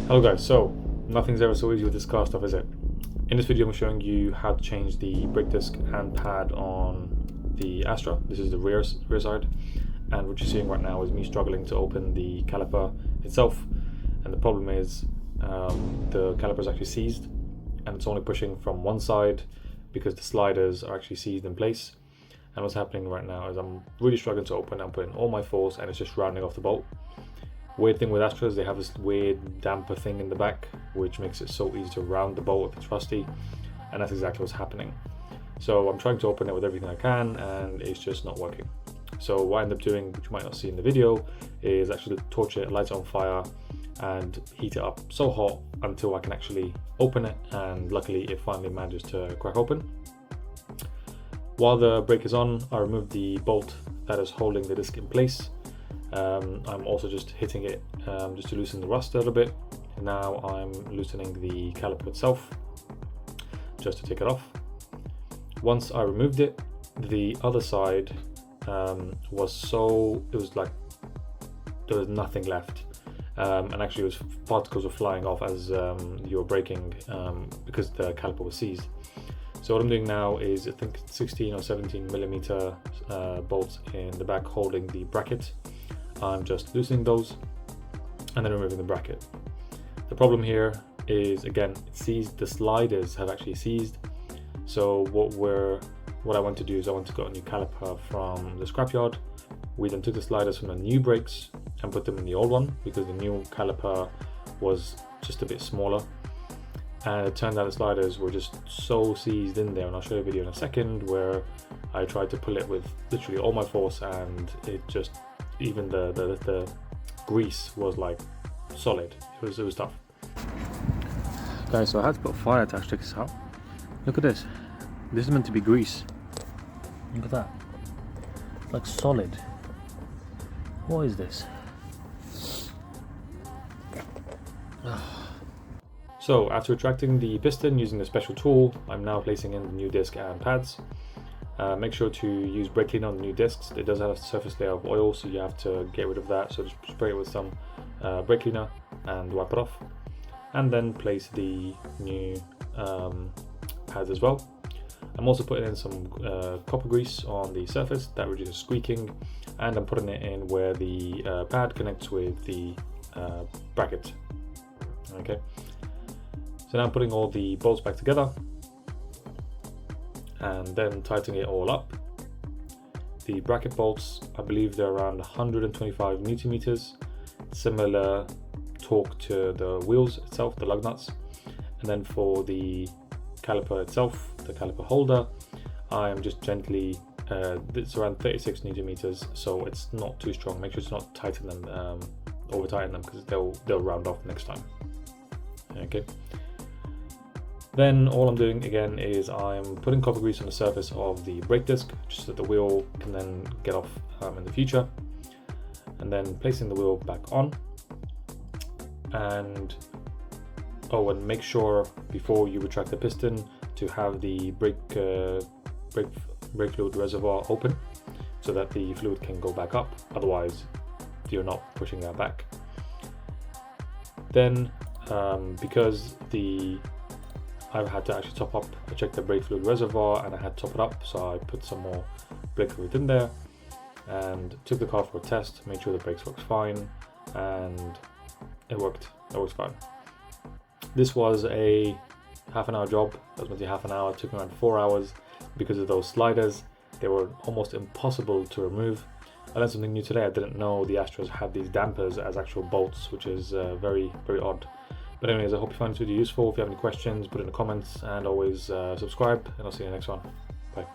Hello guys, so nothing's ever so easy with this car stuff, is it? In this video I'm showing you how to change the brake disc and pad on the Astra. This is the rear side, and what you're seeing right now is me struggling to open the caliper itself, and the problem is the caliper is actually seized and it's only pushing from one side because the sliders are actually seized in place. And what's happening right now is I'm really struggling to open. I'm putting all my force and it's just rounding off the bolt. Weird thing with Astras, they have this weird damper thing in the back which makes it so easy to round the bolt if it's rusty, and that's exactly what's happening. So I'm trying to open it with everything I can and it's just not working. So what I end up doing, which you might not see in the video, is actually torch it, light it on fire and heat it up so hot until I can actually open it, and luckily it finally manages to crack open. While the brake is on, I remove the bolt that is holding the disc in place. I'm also just hitting it just to loosen the rust a little bit. Now I'm loosening the caliper itself just to take it off. Once I removed it, the other side was like there was nothing left, and actually it was particles were flying off as you were braking because the caliper was seized. So what I'm doing now is I think 16 or 17 millimeter bolts in the back holding the bracket. I'm just loosening those and then removing the bracket. The problem here is, again, it seized, the sliders have actually seized. So what I want to do is I want to get a new caliper from the scrapyard. We then took the sliders from the new brakes and put them in the old one because the new caliper was just a bit smaller. And it turned out the sliders were just so seized in there, and I'll show you a video in a second where I tried to pull it with literally all my force, and it just, even the grease was like solid. It was tough. Guys, so I had to put fire to actually check this out. Look at this. This is meant to be grease. Look at that. It's like solid. What is this? So after retracting the piston using a special tool, I'm now placing in the new disc and pads. Make sure to use brake cleaner on the new discs. It does have a surface layer of oil, so you have to get rid of that. So just spray it with some brake cleaner and wipe it off. And then place the new pads as well. I'm also putting in some copper grease on the surface that reduces squeaking, and I'm putting it in where the pad connects with the bracket. Okay. So now I'm putting all the bolts back together and then tightening it all up. The bracket bolts, I believe they're around 125 Newton meters, similar torque to the wheels itself, the lug nuts. And then for the caliper itself, the caliper holder, I'm just gently, it's around 36 Newton meters, so it's not too strong. Make sure to not tighten them, over tighten them, because they'll round off next time. Okay. Then all I'm doing again is I'm putting copper grease on the surface of the brake disc just so that the wheel can then get off in the future, and then placing the wheel back on. And make sure before you retract the piston to have the brake fluid reservoir open so that the fluid can go back up, otherwise you're not pushing that back. Then because I've had to actually top up, I checked the brake fluid reservoir and I had to top it up, so I put some more brake fluid in there and took the car for a test, made sure the brakes works fine, and it worked fine. This was a half-an-hour job. That was meant to be half an hour. It took around 4 hours because of those sliders. They were almost impossible to remove. I learned something new today. I didn't know the Astras had these dampers as actual bolts, which is very, very odd. But anyways, I hope you found this video useful. If you have any questions, put it in the comments, and always subscribe, and I'll see you in the next one. Bye.